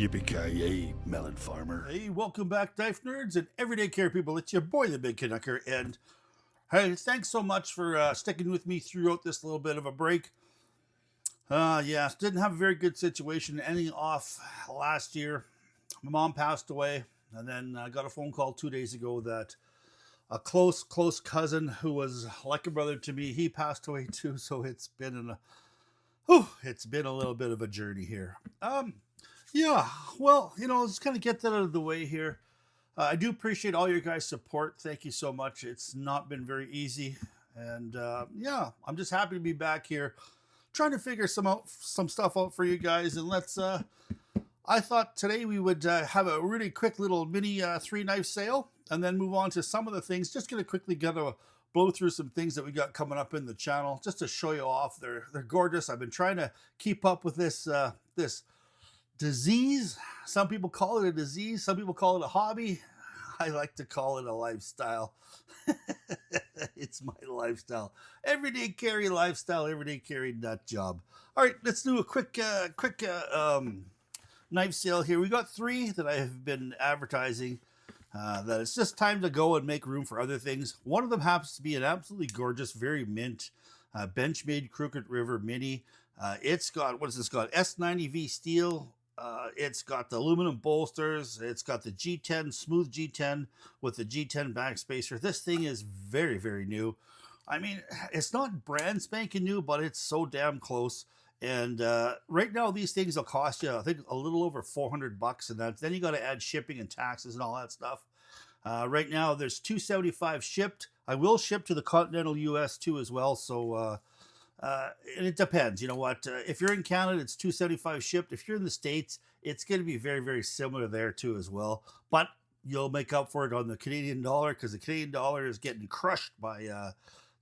Yippee-ki-yay, melon farmer. Hey, welcome back, knife nerds and everyday care people. It's your boy, the Big Canucker, and hey, thanks so much for sticking with me throughout this little bit of a break. Yeah, didn't have a very good situation ending off last year. My mom passed away, and then I got a phone call 2 days ago that a close cousin who was like a brother to me, he passed away too. So it's been it's been a little bit of a journey here. Yeah, well, let's kind of get that out of the way here. I do appreciate all your guys' support. Thank you so much. It's not been very easy, and yeah, I'm just happy to be back here, trying to figure some stuff out for you guys. And let's. I thought today we would have a really quick little mini 3-knife sale, and then move on to some of the things. Just gonna quickly blow through some things that we got coming up in the channel, just to show you off. They're gorgeous. I've been trying to keep up with this disease. Some people call it a disease, some people call it a hobby. I like to call it a lifestyle. It's my lifestyle. Everyday carry lifestyle, everyday carry nut job. All right, let's do a quick knife sale here. We got 3 that I have been advertising, that it's just time to go and make room for other things. One of them happens to be an absolutely gorgeous, very mint, Benchmade Crooked River Mini. It's got, what has this got? S90V steel. It's got the aluminum bolsters. It's got the G10, smooth G10 with the G10 backspacer. This thing is very, very new. I mean, it's not brand spanking new, but it's so damn close. And right now, these things will cost you, I think, a little over $400, and then you got to add shipping and taxes and all that stuff. Right now, there's $275 shipped. I will ship to the continental US too as well. So and it depends. You know what? If you're in Canada, it's $275 shipped. If you're in the States, it's going to be very, very similar there too as well. But you'll make up for it on the Canadian dollar, because the Canadian dollar is getting crushed by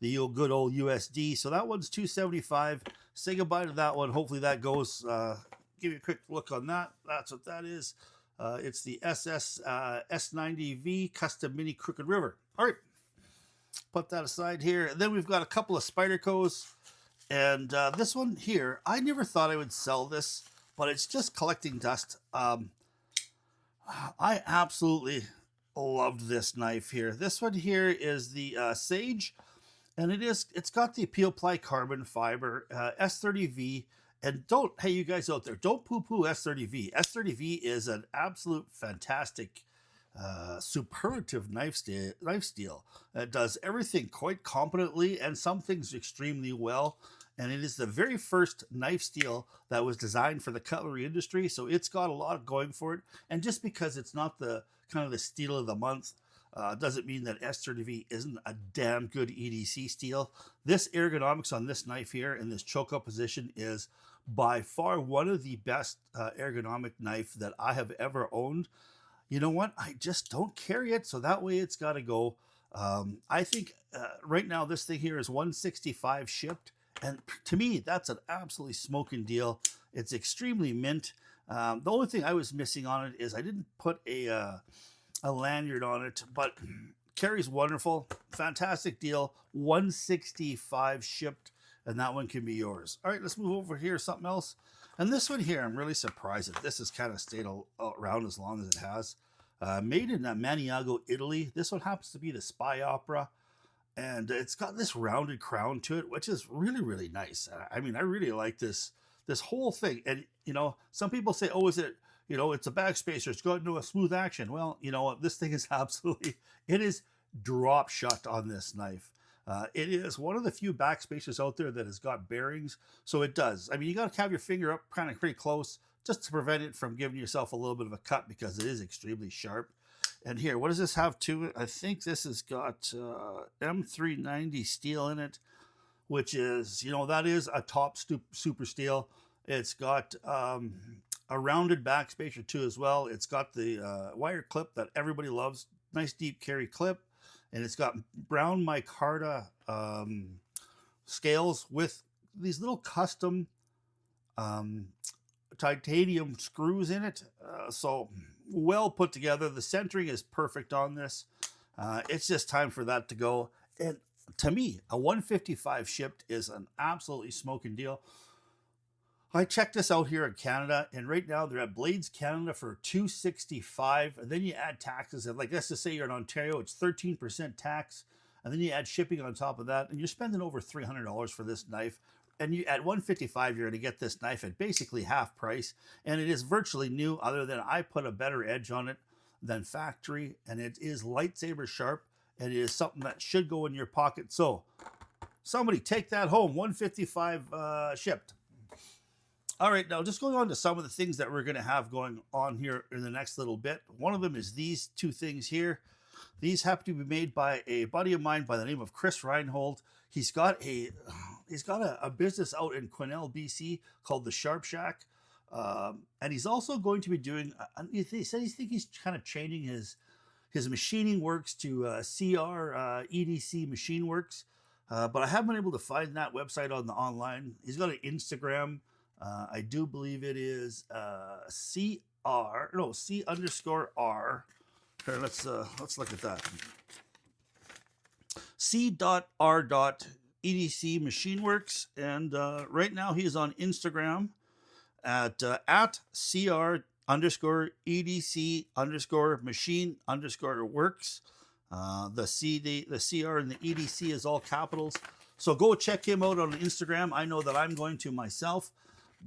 the good old USD. So that one's $275. Say goodbye to that one. Hopefully that goes. Give you a quick look on that. That's what that is. It's the S90V Custom Mini Crooked River. All right. Put that aside here. And then we've got a couple of Spydercos. And this one here, I never thought I would sell this, but it's just collecting dust. I absolutely loved this knife here. This one here is the Sage, and it's got the Peel Ply carbon fiber, S30V. And hey, you guys out there, don't poo-poo S30V. S30V is an absolute fantastic, superlative knife steel. It does everything quite competently and some things extremely well. And it is the very first knife steel that was designed for the cutlery industry. So it's got a lot going for it. And just because it's not the kind of the steel of the month, doesn't mean that S30V isn't a damn good EDC steel. This ergonomics on this knife here in this choke-up position is by far one of the best ergonomic knife that I have ever owned. You know what? I just don't carry it, so that way it's got to go. I think right now this thing here is $165 shipped, and to me that's an absolutely smoking deal. It's extremely mint. The only thing I was missing on it is I didn't put a lanyard on it, but carries wonderful, fantastic deal. $165 shipped, and that one can be yours. All right, let's move over here. Something else. And this one here, I'm really surprised that this has kind of stayed around as long as it has. Made in Maniago, Italy. This one happens to be the Spy Opera. And it's got this rounded crown to it, which is really, really nice. I mean, I really like this whole thing. And, some people say, oh, is it, it's a backspacer. It's got into a smooth action. Well, you know what? This thing is it is drop shot on this knife. It is one of the few backspacers out there that has got bearings. So it does. I mean, you got to have your finger up kind of pretty close just to prevent it from giving yourself a little bit of a cut, because it is extremely sharp. And here, what does this have to it? I think this has got M390 steel in it, which is, that is a top super steel. It's got a rounded backspacer too as well. It's got the wire clip that everybody loves. Nice deep carry clip. And it's got brown micarta scales with these little custom titanium screws in it. So well put together. The centering is perfect on this. It's just time for that to go. And to me, a $155 shipped is an absolutely smoking deal. I checked this out here in Canada, and right now they're at Blades Canada for $265, and then you add taxes. And like, let's just say you're in Ontario, it's 13% tax, and then you add shipping on top of that, and you're spending over $300 for this knife. And you at $155, you're going to get this knife at basically half price, and it is virtually new, other than I put a better edge on it than factory, and it is lightsaber sharp, and it is something that should go in your pocket. So somebody take that home, $155 shipped. All right, now just going on to some of the things that we're going to have going on here in the next little bit. One of them is these two things here. These happen to be made by a buddy of mine by the name of Chris Reinhold. He's got a business out in Quesnel, BC called the Sharp Shack, and he's also going to be doing. He said he's kind of changing his machining works to CR EDC Machine Works, but I haven't been able to find that website on the online. He's got an Instagram. I do believe it is C underscore R. Here, let's look at that. C.R.EDC Machine Works, and right now he is on Instagram at CR underscore EDC underscore machine underscore works. The CR and the EDC is all capitals. So go check him out on Instagram. I know that I'm going to myself.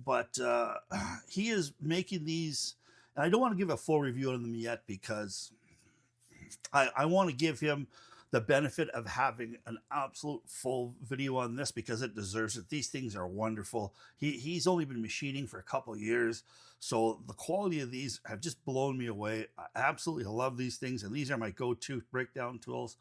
But he is making these, and I don't want to give a full review on them yet because I want to give him the benefit of having an absolute full video on this because it deserves it. These things are wonderful. He's only been machining for a couple of years, so the quality of these have just blown me away. I absolutely love these things, and these are my go-to breakdown tools.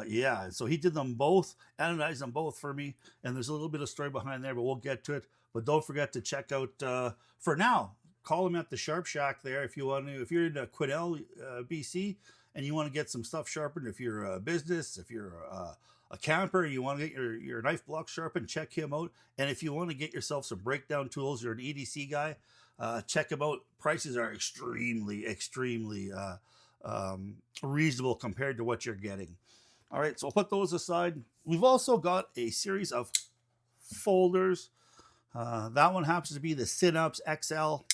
Yeah, so he did them both, anodized them both for me, and there's a little bit of story behind there, but we'll get to it. But don't forget to check out, for now, call him at the Sharp Shack there if you want to. If you're in Quesnel, BC, and you want to get some stuff sharpened, if you're a business, if you're a camper, you want to get your knife block sharpened, check him out. And if you want to get yourself some breakdown tools, you're an EDC guy, check him out. Prices are extremely reasonable compared to what you're getting. All right, so I'll put those aside. We've also got a series of folders. That one happens to be the Synops XL.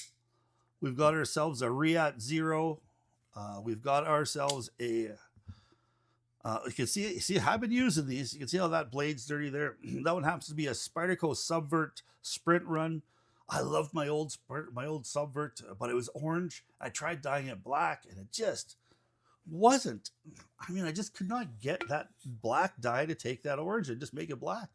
We've got ourselves a Riat Zero. We've got ourselves a, you can see I've been using these. You can see how that blade's dirty there. That one happens to be a Spyderco Subvert Sprint Run. I loved my old Subvert, but it was orange. I tried dyeing it black, and it just wasn't. I mean, I just could not get that black dye to take that orange and just make it black.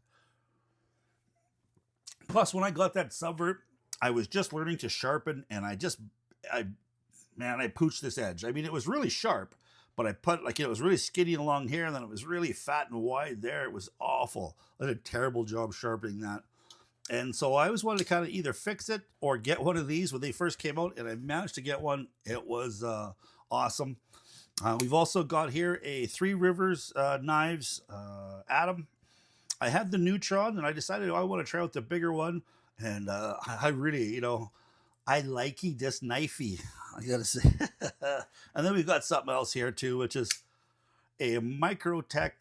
Plus, when I got that Subvert, I was just learning to sharpen, and I pooched this edge. I mean, it was really sharp, but it was really skinny along here, and then it was really fat and wide there. It was awful. I did a terrible job sharpening that. And so I always wanted to kind of either fix it or get one of these when they first came out, and I managed to get one. It was awesome. We've also got here a Three Rivers knives Atom. I had the Neutron, and I decided I want to try out the bigger one. And I really, I likey this knifey, I gotta say. And then we've got something else here too, which is a Microtech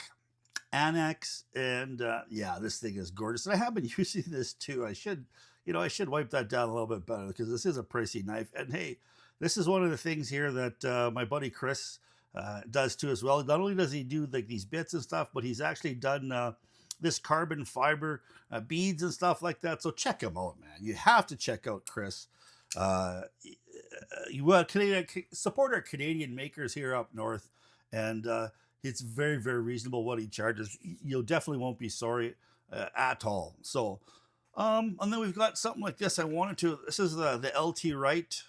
Annex. And yeah, this thing is gorgeous. And I have been using this too. I should wipe that down a little bit better because this is a pricey knife. And hey, this is one of the things here that my buddy Chris does too as well. Not only does he do like these bits and stuff, but he's actually done this carbon fiber beads and stuff like that. So check him out, man. You have to check out Chris. Support our Canadian makers here up north, and it's very, very reasonable what he charges. You definitely won't be sorry at all. So, and then we've got something like this. This is the LT Wright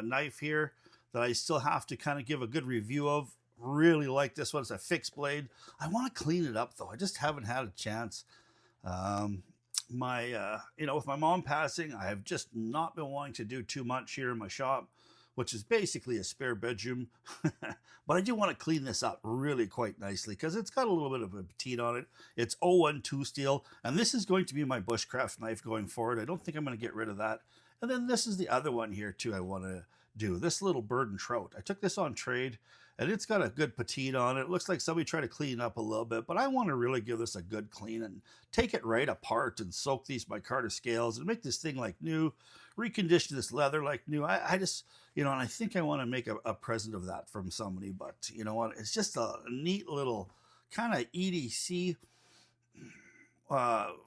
knife here that I still have to kind of give a good review of. Really like this one. It's a fixed blade. I want to clean it up though. I just haven't had a chance. With my mom passing, I have just not been wanting to do too much here in my shop, which is basically a spare bedroom. But I do want to clean this up really quite nicely because it's got a little bit of a petite on it. It's 012 steel, and this is going to be my bushcraft knife going forward. I don't think I'm going to get rid of that. And then this is the other one here too I want to do. This little bird and trout. I took this on trade, and it's got a good patina on it. It looks like somebody tried to clean up a little bit, but I want to really give this a good clean and take it right apart and soak these micarta scales and make this thing like new, recondition this leather like new. I just, and I think I want to make a present of that from somebody, but you know what? It's just a neat little kind of EDC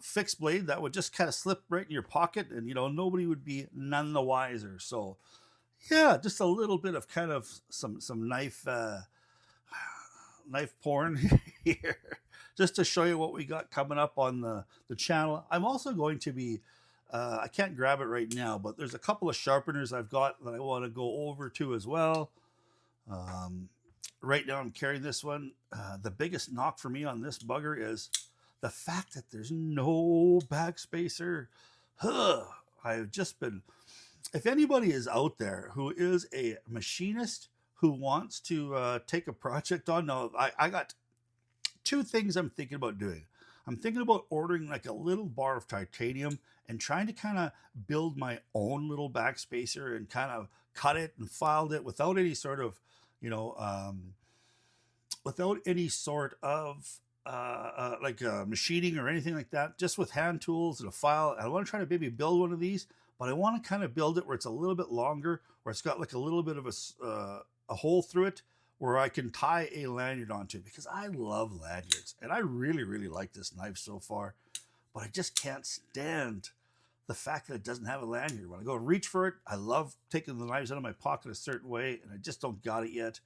fixed blade that would just kind of slip right in your pocket, and nobody would be none the wiser. So yeah, just a little bit of kind of some knife porn here, just to show you what we got coming up on the channel. I'm also going to be I can't grab it right now, but there's a couple of sharpeners I've got that I want to go over to as well. Right now I'm carrying this one. The biggest knock for me on this bugger is the fact that there's no backspacer. I've just been, if anybody is out there who is a machinist who wants to take a project on, no, I got two things I'm thinking about doing. I'm thinking about ordering like a little bar of titanium and trying to kind of build my own little backspacer and kind of cut it and filed it without any sort of, machining or anything like that, just with hand tools and a file. I want to try to maybe build one of these, but I want to kind of build it where it's a little bit longer, where it's got like a little bit of a hole through it where I can tie a lanyard onto, because I love lanyards and I really, really like this knife so far, but I just can't stand the fact that it doesn't have a lanyard. When I go reach for it, I love taking the knives out of my pocket a certain way, and I just don't got it yet.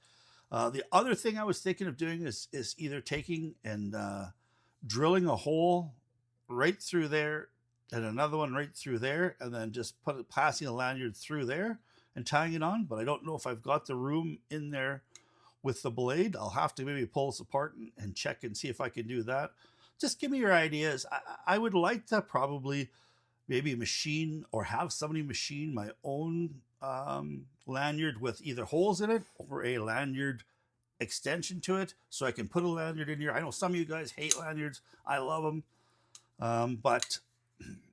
The other thing I was thinking of doing is either taking and drilling a hole right through there and another one right through there, and then just passing a lanyard through there and tying it on. But I don't know if I've got the room in there with the blade. I'll have to maybe pull this apart and check and see if I can do that. Just give me your ideas. I would like to probably maybe machine or have somebody machine my own lanyard with either holes in it or a lanyard extension to it, so I can put a lanyard in here. I know some of you guys hate lanyards. I love them. But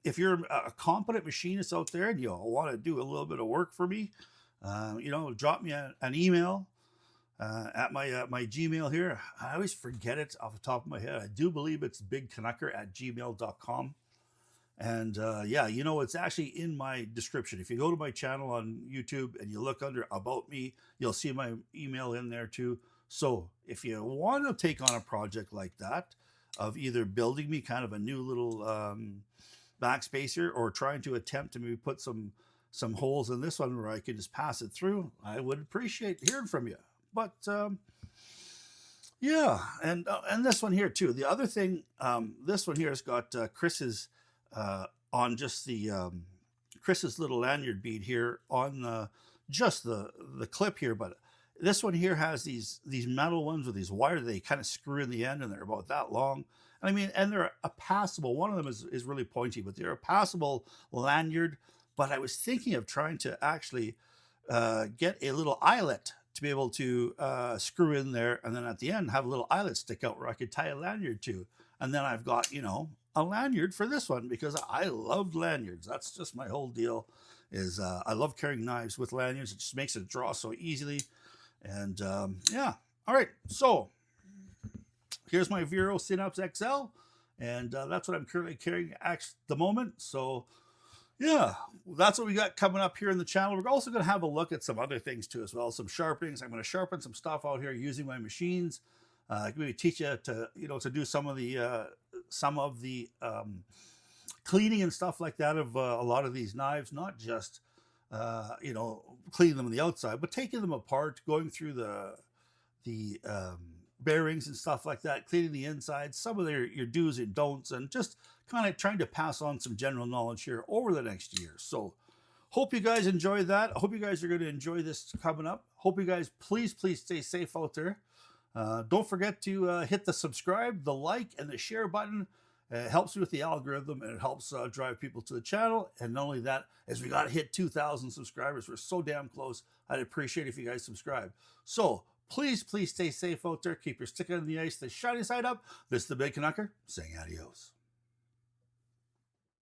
if you're a competent machinist out there and you want to do a little bit of work for me, drop me an email at my Gmail here. I always forget it off the top of my head. I do believe it's bigcanucker@gmail.com. And it's actually in my description. If you go to my channel on YouTube and you look under About Me, you'll see my email in there too. So if you want to take on a project like that, of either building me kind of a new little backspacer, or trying to attempt to maybe put some holes in this one where I can just pass it through, I would appreciate hearing from you. But and this one here too. The other thing, this one here has got Chris's on just the Chris's little lanyard bead here on the clip here, but this one here has these metal ones with these wires they kind of screw in the end, and they're about that long. I mean, and they're a passable. One of them is really pointy, but they're a passable lanyard. But I was thinking of trying to actually get a little eyelet to be able to screw in there, and then at the end have a little eyelet stick out where I could tie a lanyard to, and then I've got a lanyard for this one, because I love lanyards. That's just my whole deal. Is I love carrying knives with lanyards. It just makes it draw so easily. And all right, so here's my Vero Synapse XL, and that's what I'm currently carrying at the moment. So yeah, that's what we got coming up here in the channel. We're also going to have a look at some other things too as well, some sharpenings. I'm going to sharpen some stuff out here using my machines. Maybe teach you to do some of the cleaning and stuff like that of a lot of these knives, not just cleaning them on the outside, but taking them apart, going through the bearings and stuff like that, cleaning the inside, some of your do's and don'ts, and just kind of trying to pass on some general knowledge here over the next year. So hope you guys enjoy that. I hope you guys are going to enjoy this coming up. Hope you guys please stay safe out there. Don't forget to hit the subscribe, the like, and the share button. It helps me with the algorithm, and it helps drive people to the channel. And not only that, as we got to hit 2,000 subscribers, we're so damn close. I'd appreciate if you guys subscribe. So please stay safe out there. Keep your stick on the ice, the shiny side up. This is the Big Canucker saying adios.